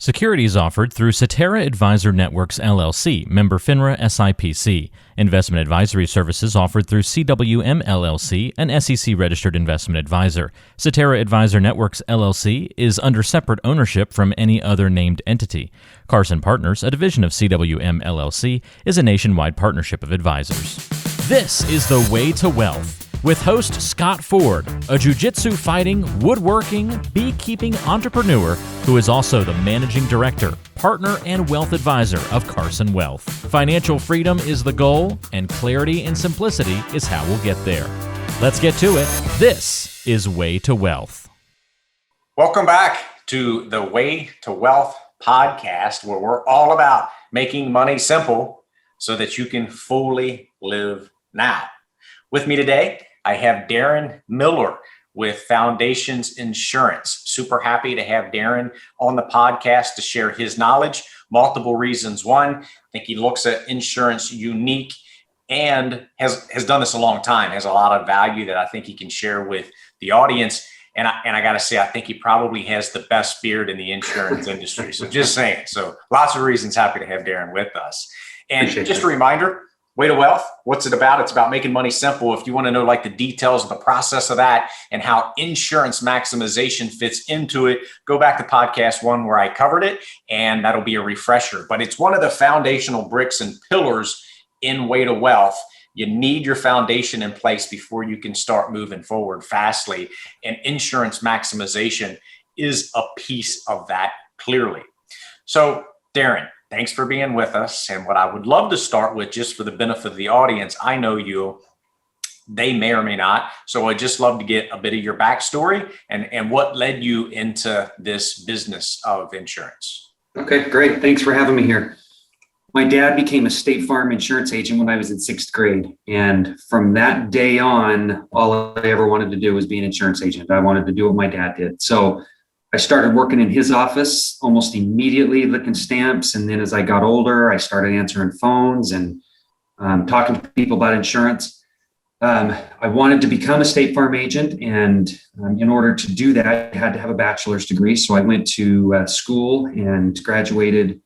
Securities offered through Cetera Advisor Networks, LLC, member FINRA SIPC. Investment advisory services offered through CWM, LLC, an SEC-registered investment advisor. Cetera Advisor Networks, LLC is under separate ownership from any other named entity. Carson Partners, a division of CWM, LLC, is a nationwide partnership of advisors. This is The Way to Wealth, with host Scott Ford, a jiu-jitsu fighting, woodworking, beekeeping entrepreneur who is also the managing director, partner, and wealth advisor of Carson Wealth. Financial freedom is the goal, and clarity and simplicity is how we'll get there. Let's get to it. This is Way to Wealth. Welcome back to the Way to Wealth podcast, where we're all about making money simple so that you can fully live now. With me today, I have Darron Miller with Foundations Insurance. Super happy to have Darron on the podcast to share his knowledge. Multiple reasons. One, I think he looks at insurance unique and has done this a long time, has a lot of value that I think he can share with the audience. And I got to say, I think he probably has the best beard in the insurance industry. So just saying. So lots of reasons. Happy to have Darron with us. And Appreciate just that. a reminder, Way to Wealth, what's it about? It's about making money simple. If you want to know like the details of the process of that and how insurance maximization fits into it, go back to podcast 1 where I covered it, and that'll be a refresher. But it's one of the foundational bricks and pillars in Way to Wealth. You need your foundation in place before you can start moving forward fastly. And insurance maximization is a piece of that, clearly. So, Darron, thanks for being with us. And what I would love to start with, just for the benefit of the audience, I know you, they may or may not. So I'd just love to get a bit of your backstory and what led you into this business of insurance. Okay, great. Thanks for having me here. My dad became a State Farm insurance agent when I was in 6th grade. And from that day on, all I ever wanted to do was be an insurance agent. I wanted to do what my dad did. So I started working in his office almost immediately, licking stamps. And then as I got older, I started answering phones and talking to people about insurance. I wanted to become a State Farm agent. And in order to do that, I had to have a bachelor's degree. So I went to school and graduated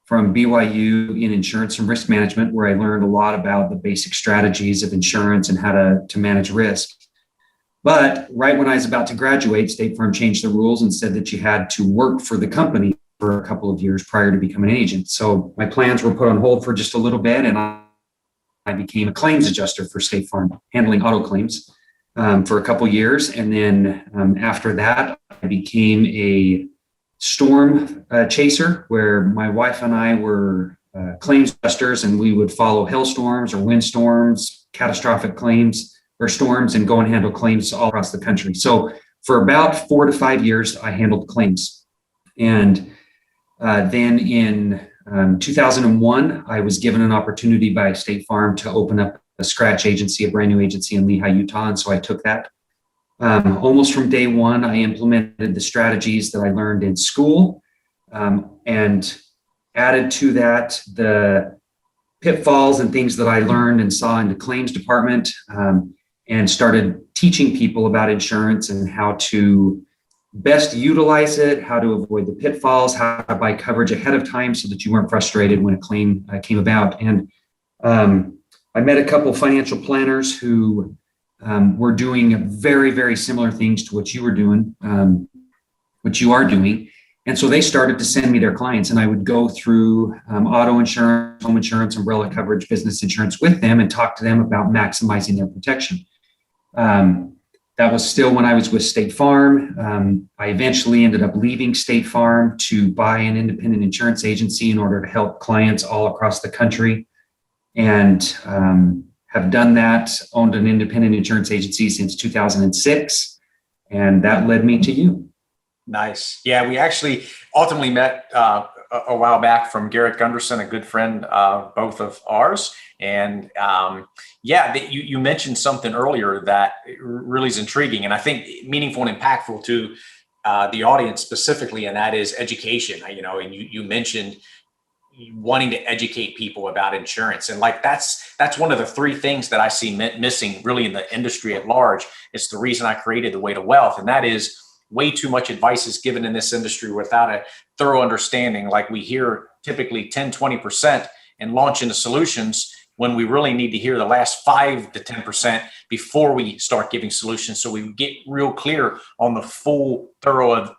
from BYU in insurance and risk management, where I learned a lot about the basic strategies of insurance and how to manage risk. But right when I was about to graduate, State Farm changed the rules and said that you had to work for the company for a couple of years prior to becoming an agent. So my plans were put on hold for just a little bit, and I became a claims adjuster for State Farm, handling auto claims for a couple of years. And then after that, I became a storm chaser, where my wife and I were claims adjusters, and we would follow hailstorms or windstorms, catastrophic claims or storms, and go and handle claims all across the country. So for about 4 to 5 years, I handled claims. And then in 2001, I was given an opportunity by State Farm to open up a scratch agency, a brand new agency in Lehi, Utah. And so I took that. Almost from day one, I implemented the strategies that I learned in school, and added to that the pitfalls and things that I learned and saw in the claims department, and started teaching people about insurance and how to best utilize it, how to avoid the pitfalls, how to buy coverage ahead of time so that you weren't frustrated when a claim came about. And I met a couple of financial planners who were doing very, very similar things to what you were doing, what you are doing. And so they started to send me their clients, and I would go through auto insurance, home insurance, umbrella coverage, business insurance with them and talk to them about maximizing their protection. That was still when I was with State Farm. I eventually ended up leaving State Farm to buy an independent insurance agency in order to help clients all across the country, and have done that, owned an independent insurance agency since 2006. And that led me to you. Nice. Yeah, we actually ultimately met a while back from Garrett Gunderson, a good friend, both of ours. And you mentioned something earlier that really is intriguing, and I think meaningful and impactful to the audience specifically, and that is education. And you mentioned wanting to educate people about insurance, and like that's one of the 3 things that I see missing really in the industry at large. It's the reason I created the Way to Wealth, and that is way too much advice is given in this industry without a thorough understanding. Like we hear typically 10, 20% and launch into solutions when we really need to hear the last 5 to 10% before we start giving solutions. So we get real clear on the full thorough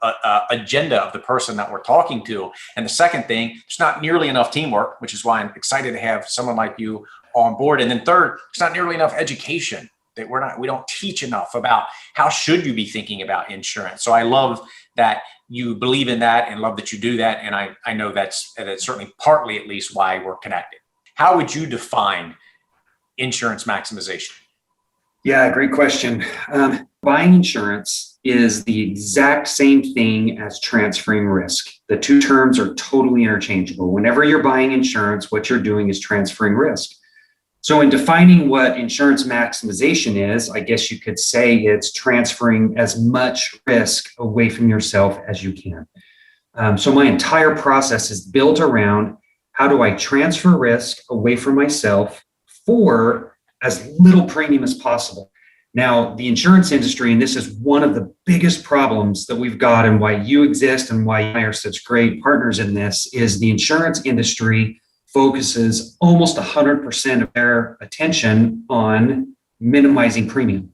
agenda of the person that we're talking to. And the second thing, there's not nearly enough teamwork, which is why I'm excited to have someone like you on board. And then third, there's not nearly enough education. That we don't teach enough about how should you be thinking about insurance. So I love that you believe in that and love that you do that. And I know that's certainly partly at least why we're connected. How would you define insurance maximization? Yeah, great question. Buying insurance is the exact same thing as transferring risk. The two terms are totally interchangeable. Whenever you're buying insurance, what you're doing is transferring risk. So in defining what insurance maximization is, I guess you could say it's transferring as much risk away from yourself as you can. So my entire process is built around how do I transfer risk away from myself for as little premium as possible. Now, the insurance industry, and this is one of the biggest problems that we've got and why you exist and why you and I are such great partners in this, is the insurance industry focuses almost 100% of their attention on minimizing premium.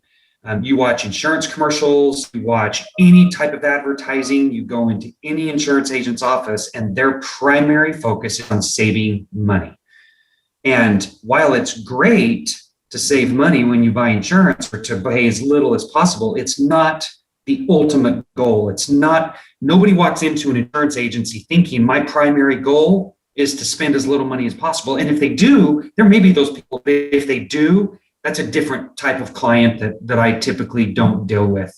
You watch insurance commercials, you watch any type of advertising, you go into any insurance agent's office, and their primary focus is on saving money. And while it's great to save money when you buy insurance or to pay as little as possible, it's not the ultimate goal. It's not, nobody walks into an insurance agency thinking my primary goal is to spend as little money as possible. And if they do, there may be those people. If they do, that's a different type of client that I typically don't deal with.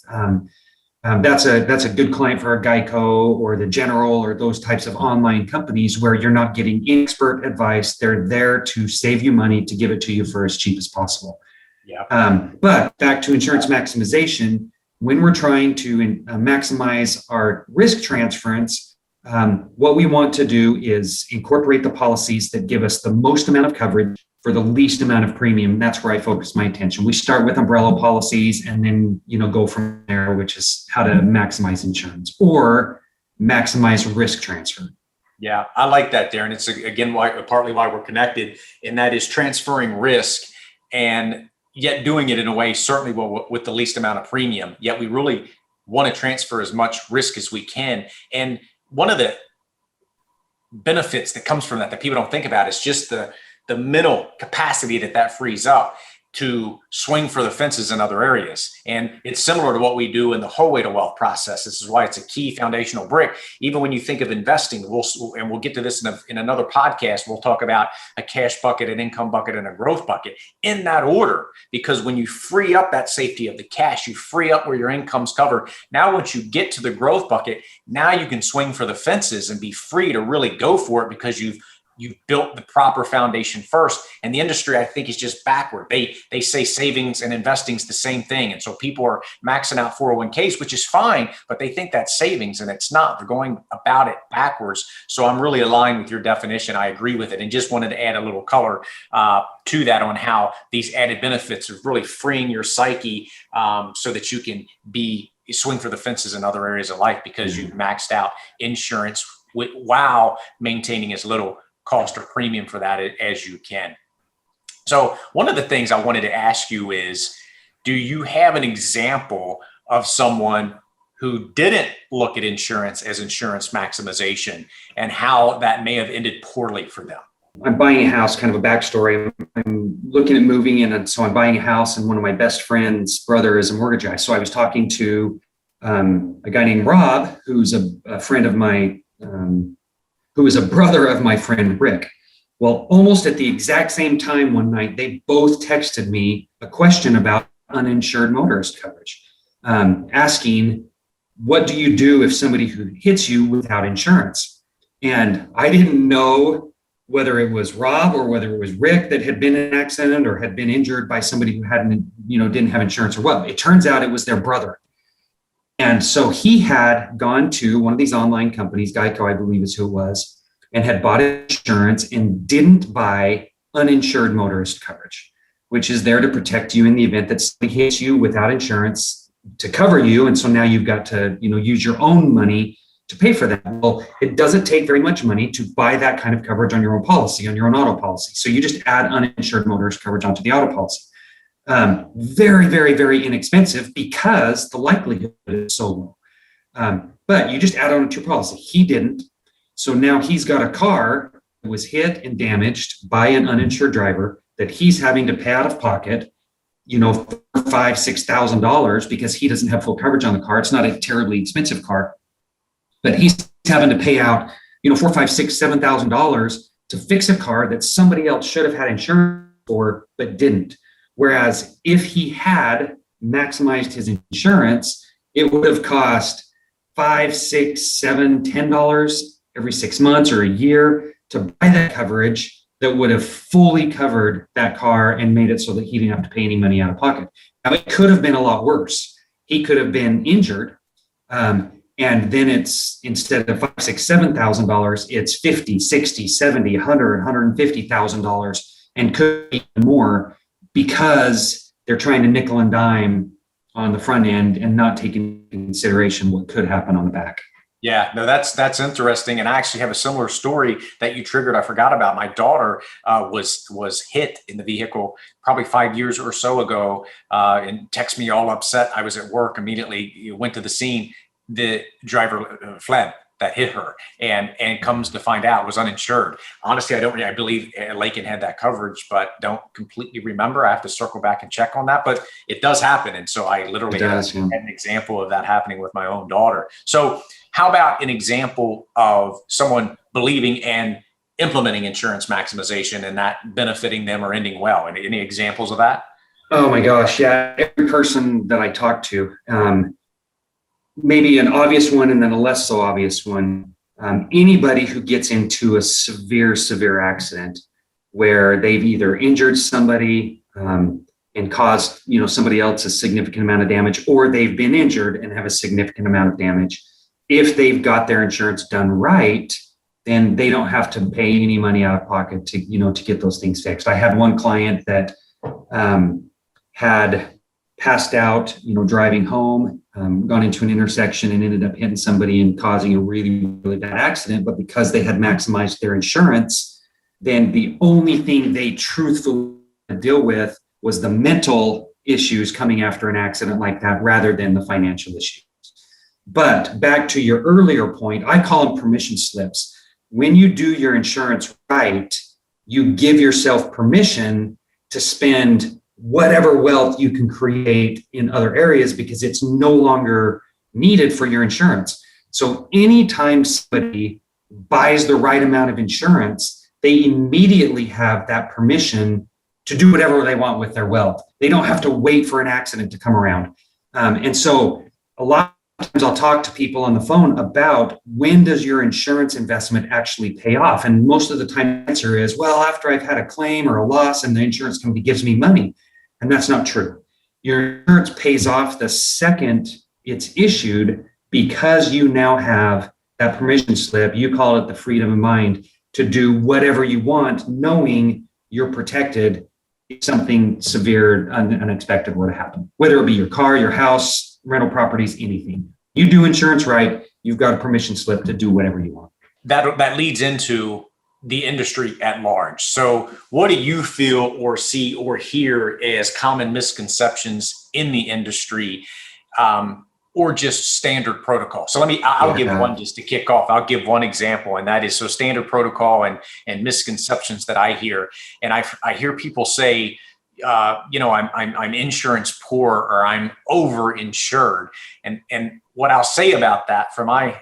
That's a good client for a Geico or the General or those types of online companies where you're not getting expert advice. They're there to save you money, to give it to you for as cheap as possible. Yeah. But back to insurance maximization, when we're trying to maximize our risk transference, what we want to do is incorporate the policies that give us the most amount of coverage for the least amount of premium. That's where I focus my attention. We start with umbrella policies and then, go from there, which is how to maximize insurance or maximize risk transfer. Yeah, I like that, Darron. It's again partly why we're connected, and that is transferring risk and yet doing it in a way certainly with the least amount of premium. Yet we really want to transfer as much risk as we can. And one of the benefits that comes from that people don't think about is just the mental capacity that frees up to swing for the fences in other areas. And it's similar to what we do in the whole way to wealth process. This is why it's a key foundational brick. Even when you think of investing, we'll get to this in another podcast. We'll talk about a cash bucket, an income bucket, and a growth bucket in that order, because when you free up that safety of the cash, you free up where your income's covered. Now, once you get to the growth bucket, now you can swing for the fences and be free to really go for it because you've built the proper foundation first. And the industry, I think, is just backward. They say savings and investing is the same thing. And so people are maxing out 401ks, which is fine, but they think that's savings and it's not. They're going about it backwards. So I'm really aligned with your definition. I agree with it. And just wanted to add a little color to that on how these added benefits of really freeing your psyche so that you can swing for the fences in other areas of life because you've maxed out insurance while maintaining as little cost or premium for that as you can. So one of the things I wanted to ask you is, do you have an example of someone who didn't look at insurance as insurance maximization and how that may have ended poorly for them? I'm buying a house, kind of a backstory. I'm looking at moving in, and so I'm buying a house, and one of my best friend's brother is a mortgage guy. So I was talking to a guy named Rob, who's a friend of my who is a brother of my friend Rick. Well, almost at the exact same time one night, they both texted me a question about uninsured motorist coverage, asking, what do you do if somebody who hits you without insurance? And I didn't know whether it was Rob or whether it was Rick that had been in an accident or had been injured by somebody who didn't have insurance or what. It turns out it was their brother. And so he had gone to one of these online companies, Geico, I believe is who it was, and had bought insurance and didn't buy uninsured motorist coverage, which is there to protect you in the event that somebody hits you without insurance. to cover you. And so now you've got to, use your own money to pay for that. Well, it doesn't take very much money to buy that kind of coverage on your own policy, on your own auto policy. So you just add uninsured motorist coverage onto the auto policy. Very, very, very inexpensive because the likelihood is so low. But you just add on to your policy. He didn't. So now he's got a car that was hit and damaged by an uninsured driver that he's having to pay out of pocket, $4,000, $5,000, $6,000 because he doesn't have full coverage on the car. It's not a terribly expensive car, but he's having to pay out, $4,000, $5,000, $6,000, $7,000 to fix a car that somebody else should have had insurance for, but didn't. Whereas if he had maximized his insurance, it would have cost $5, $6, $7, $10 every 6 months or a year to buy that coverage that would have fully covered that car and made it so that he didn't have to pay any money out of pocket. Now, it could have been a lot worse. He could have been injured. And then it's, instead of $5,000, $6,000, $7,000, it's $50,000, $60,000, $70,000, $100,000, $150,000, and could be more because they're trying to nickel and dime on the front end and not taking into consideration what could happen on the back. Yeah, no, that's interesting. And I actually have a similar story that you triggered. I forgot about. My daughter was hit in the vehicle probably 5 years or so ago, and texted me all upset. I was at work, immediately went to the scene. The driver fled that hit her, and comes to find out was uninsured. Honestly, I believe Lakin had that coverage, but don't completely remember. I have to circle back and check on that, but it does happen. And so I literally had an example of that happening with my own daughter. So how about an example of someone believing and implementing insurance maximization and that benefiting them or ending well? Any examples of that? Oh my gosh. Yeah. Every person that I talk to, maybe an obvious one and then a less so obvious one. Anybody who gets into a severe accident where they've either injured somebody and caused somebody else a significant amount of damage, or they've been injured and have a significant amount of damage. If they've got their insurance done right, then they don't have to pay any money out of pocket to get those things fixed. I had one client that had passed out, driving home, gone into an intersection and ended up hitting somebody and causing a really, really bad accident. But because they had maximized their insurance, then the only thing they truthfully had to deal with was the mental issues coming after an accident like that, rather than the financial issues. But back to your earlier point, I call them permission slips. When you do your insurance right, you give yourself permission to spend whatever wealth you can create in other areas because it's no longer needed for your insurance. So anytime somebody buys the right amount of insurance, they immediately have that permission to do whatever they want with their wealth. They don't have to wait for an accident to come around. And so a lot of times I'll talk to people on the phone about, when does your insurance investment actually pay off? And most of the time the answer is, well, after I've had a claim or a loss and the insurance company gives me money. And that's not true. Your insurance pays off the second it's issued, because you now have that permission slip. You call it the freedom of mind to do whatever you want, knowing you're protected if something severe, unexpected were to happen, whether it be your car, your house, rental properties, anything. You do insurance right, you've got a permission slip to do whatever you want. That leads into the industry at large. So what do you feel or see or hear as common misconceptions in the industry, or just standard protocol? So I'll give one just to kick off. I'll give one example, and that is, so standard protocol and misconceptions that I hear. And I hear people say, I'm insurance poor, or I'm over-insured. And what I'll say about that from my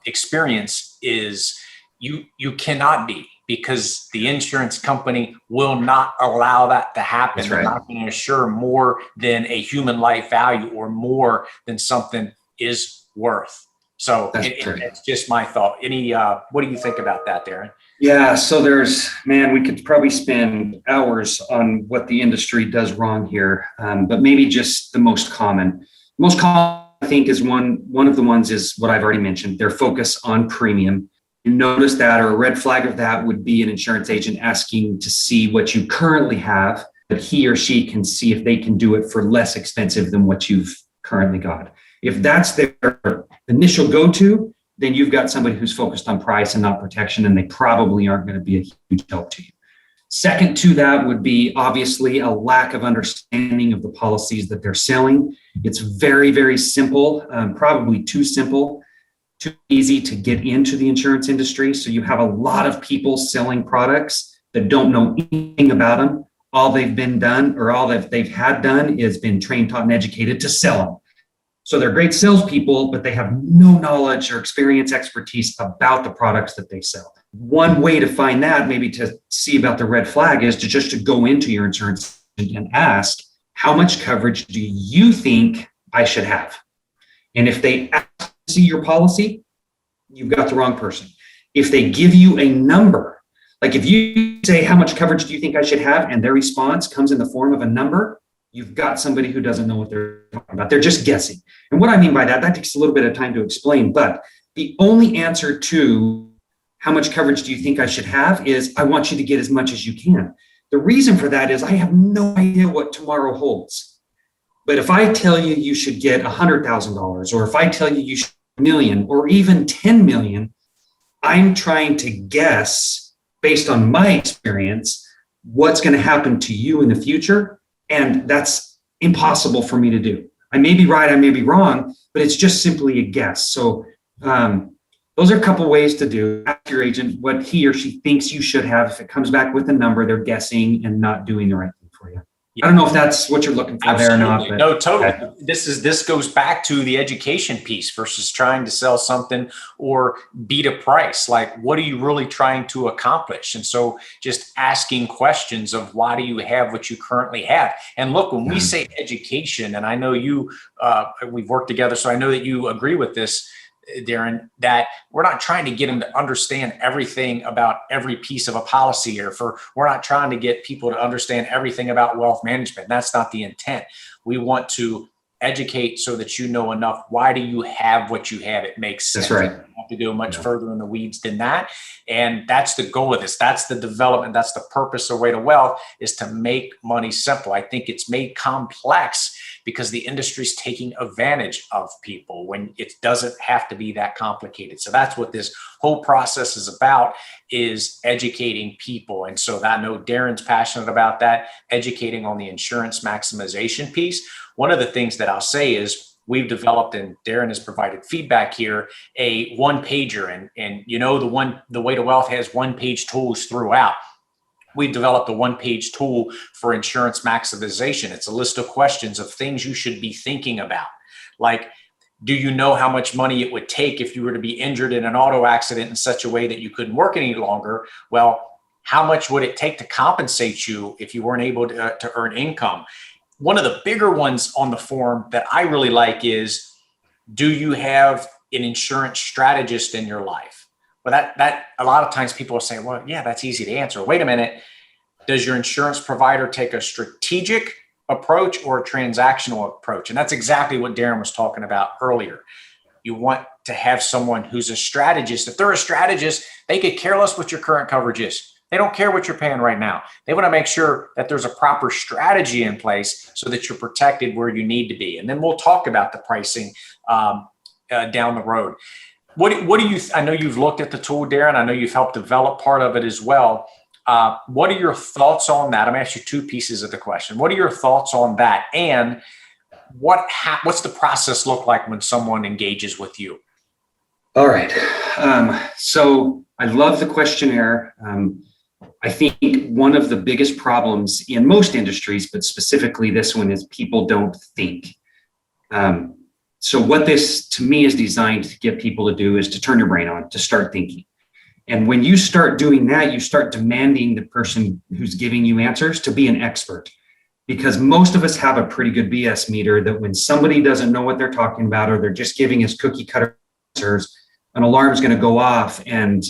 experience is, you cannot be, because the insurance company will not allow that to happen. That's They're right. not going to insure more than a human life value or more than something is worth. So it's just my thought. What do you think about that, Darron? Yeah, so we could probably spend hours on what the industry does wrong here, but maybe just the most common. Most common, I think, is one of the ones is what I've already mentioned, their focus on premium. You notice that, or a red flag of that would be an insurance agent asking to see what you currently have, that he or she can see if they can do it for less expensive than what you've currently got. If that's their initial go-to, then you've got somebody who's focused on price and not protection, and they probably aren't going to be a huge help to you. Second to that would be obviously a lack of understanding of the policies that they're selling. It's very, very simple, probably too simple, too easy to get into the insurance industry. So you have a lot of people selling products that don't know anything about them. All they've been done, or all that they've had done, is been trained, taught, and educated to sell them. So they're great salespeople, but they have no knowledge or experience, expertise about the products that they sell. One way to find that, maybe to see about the red flag, is to go into your insurance and ask, how much coverage do you think I should have? And if they ask to see your policy, you've got the wrong person. If they give you a number, like if you say, how much coverage do you think I should have? And their response comes in the form of a number, you've got somebody who doesn't know what they're talking about. They're just guessing. And what I mean by that takes a little bit of time to explain, but the only answer to how much coverage do you think I should have is, I want you to get as much as you can. The reason for that is I have no idea what tomorrow holds. But if I tell you you should get $100,000, or if I tell you you should get $1 million or even 10 million, I'm trying to guess based on my experience what's going to happen to you in the future. And that's impossible for me to do. I may be right, I may be wrong, but it's just simply a guess. So those are a couple ways to do. Ask your agent what he or she thinks you should have. If it comes back with a number, they're guessing and not doing the right thing for you. I don't know if that's what you're looking for. Absolutely. There or not. But, no, totally. Okay. This goes back to the education piece versus trying to sell something or beat a price. Like, what are you really trying to accomplish? And so just asking questions of, why do you have what you currently have? And look, when we say education, and I know you, we've worked together, so I know that you agree with this, Darron, that we're not trying to get them to understand everything about every piece of a policy, or we're not trying to get people to understand everything about wealth management. That's not the intent. We want to educate so that you know enough. Why do you have what you have? It makes sense. That's right. You don't have to go much further in the weeds than that. And that's the goal of this. That's the development. That's the purpose of Way to Wealth, is to make money simple. I think it's made complex because the industry's taking advantage of people when it doesn't have to be that complicated. So that's what this whole process is about, is educating people. And so I know Darron's passionate about that, educating on the insurance maximization piece. One of the things that I'll say is, we've developed, and Darron has provided feedback here, a one-pager. And you know, the Way to Wealth has one-page tools throughout. We've developed a one-page tool for insurance maximization. It's a list of questions of things you should be thinking about. Like, do you know how much money it would take if you were to be injured in an auto accident in such a way that you couldn't work any longer? Well, how much would it take to compensate you if you weren't able to earn income? One of the bigger ones on the form that I really like is, do you have an insurance strategist in your life? Well, that a lot of times people will say, well, yeah, that's easy to answer. Wait a minute. Does your insurance provider take a strategic approach or a transactional approach? And that's exactly what Darron was talking about earlier. You want to have someone who's a strategist. If they're a strategist, they could care less what your current coverage is. They don't care what you're paying right now. They want to make sure that there's a proper strategy in place so that you're protected where you need to be. And then we'll talk about the pricing down the road. What do you, I know you've looked at the tool, Darron. I know you've helped develop part of it as well. What are your thoughts on that? I'm going to ask you two pieces of the question. What are your thoughts on that? And what's the process look like when someone engages with you? All right. So I love the questionnaire. I think one of the biggest problems in most industries, but specifically this one, is people don't think. So what this to me is designed to get people to do is to turn your brain on, to start thinking. And when you start doing that, you start demanding the person who's giving you answers to be an expert. Because most of us have a pretty good BS meter that when somebody doesn't know what they're talking about, or they're just giving us cookie cutter answers, an alarm is going to go off. And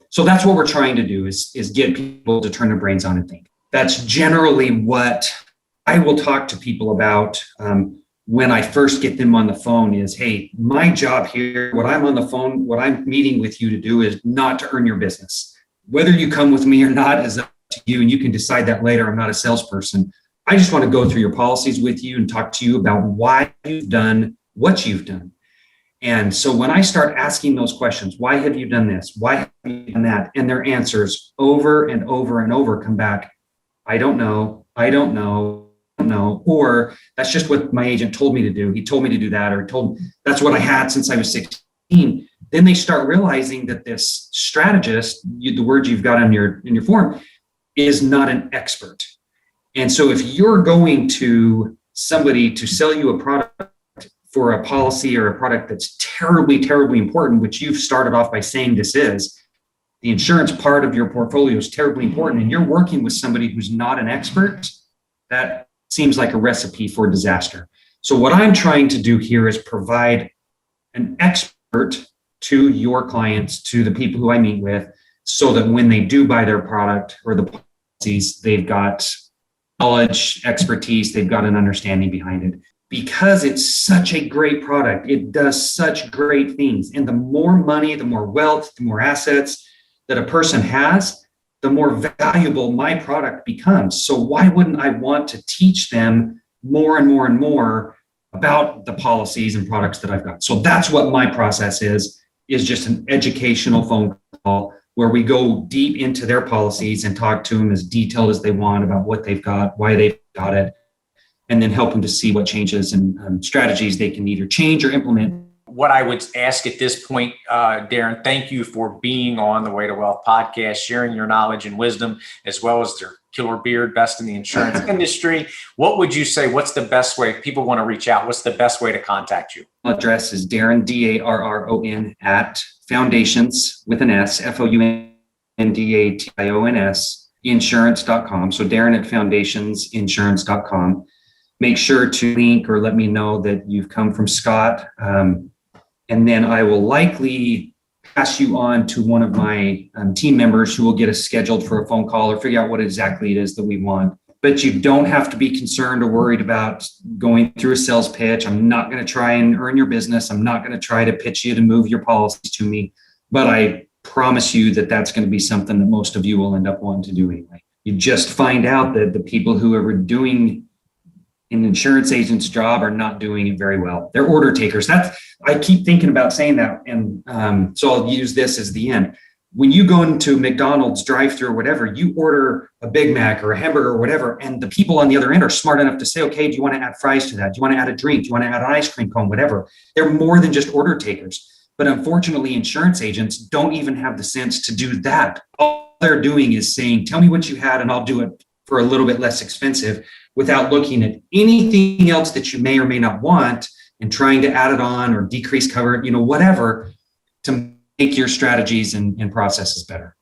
so that's what we're trying to do is get people to turn their brains on and think. That's generally what I will talk to people about when I first get them on the phone is, hey, my job here, what I'm on the phone, what I'm meeting with you to do is not to earn your business. Whether you come with me or not is up to you, and you can decide that later. I'm not a salesperson. I just want to go through your policies with you and talk to you about why you've done what you've done. And so when I start asking those questions, why have you done this? Why have you done that? And their answers over and over and over come back, I don't know, I don't know, I don't know, or that's just what my agent told me to do. He told me to do that, or that's what I had since I was 16. Then they start realizing that this strategist, the word you've got in your form, is not an expert. And so if you're going to somebody to sell you a product for a policy or a product that's terribly, terribly important, which you've started off by saying this is, the insurance part of your portfolio is terribly important, and you're working with somebody who's not an expert, that seems like a recipe for disaster. So what I'm trying to do here is provide an expert to your clients, to the people who I meet with, so that when they do buy their product or the policies, they've got knowledge, expertise, they've got an understanding behind it. Because it's such a great product, it does such great things. And the more money, the more wealth, the more assets that a person has, the more valuable my product becomes. So why wouldn't I want to teach them more and more and more about the policies and products that I've got? So that's what my process is just an educational phone call where we go deep into their policies and talk to them as detailed as they want about what they've got, why they've got it, and then help them to see what changes and strategies they can either change or implement. What I would ask at this point, Darron, thank you for being on the Way to Wealth podcast, sharing your knowledge and wisdom, as well as their killer beard, best in the insurance industry. What would you say, what's the best way, if people want to reach out, what's the best way to contact you? Address is Darron, Darron, at Foundations with an S, Foundations, insurance.com. So Darron at foundationsinsurance.com. Make sure to link or let me know that you've come from Scott. And then I will likely pass you on to one of my team members who will get us scheduled for a phone call or figure out what exactly it is that we want. But you don't have to be concerned or worried about going through a sales pitch. I'm not going to try and earn your business. I'm not going to try to pitch you to move your policies to me. But I promise you that that's going to be something that most of you will end up wanting to do anyway. You just find out that the people who are doing an insurance agent's job are not doing it very well. They're order takers. I keep thinking about saying that. And so I'll use this as the end. When you go into McDonald's drive-thru or whatever, you order a Big Mac or a hamburger or whatever, and the people on the other end are smart enough to say, okay, do you want to add fries to that? Do you want to add a drink? Do you want to add an ice cream cone? Whatever. They're more than just order takers. But unfortunately, insurance agents don't even have the sense to do that. All they're doing is saying, tell me what you had and I'll do it for a little bit less expensive, without looking at anything else that you may or may not want and trying to add it on or decrease cover, whatever, to make your strategies and processes better.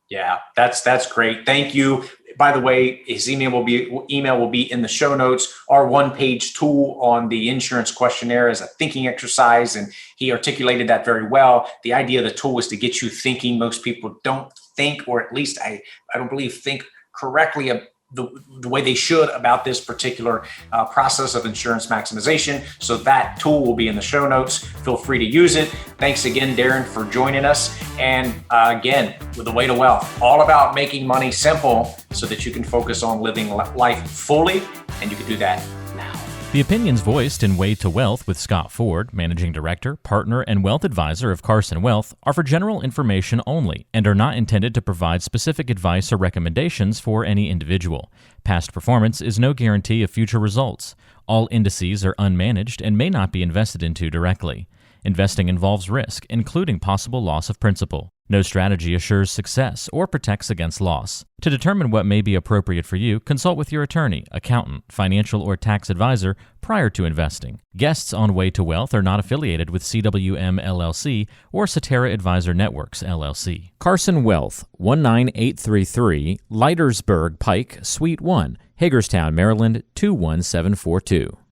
Yeah, that's great. Thank you. By the way, his email will be in the show notes. Our one-page tool on the insurance questionnaire is a thinking exercise, and he articulated that very well. The idea of the tool is to get you thinking. Most people don't think, or at least I don't believe think correctly the way they should about this particular process of insurance maximization. So that tool will be in the show notes. Feel free to use it. Thanks again, Darron, for joining us. And again, with the Way to Wealth, all about making money simple so that you can focus on living life fully, and you can do that now. The opinions voiced in Way to Wealth with Scott Ford, Managing Director, Partner, and Wealth Advisor of Carson Wealth, are for general information only and are not intended to provide specific advice or recommendations for any individual. Past performance is no guarantee of future results. All indices are unmanaged and may not be invested into directly. Investing involves risk, including possible loss of principal. No strategy assures success or protects against loss. To determine what may be appropriate for you, consult with your attorney, accountant, financial, or tax advisor prior to investing. Guests on Way to Wealth are not affiliated with CWM LLC or Cetera Advisor Networks LLC. Carson Wealth, 19833 Leitersburg Pike, Suite 1, Hagerstown, Maryland, 21742.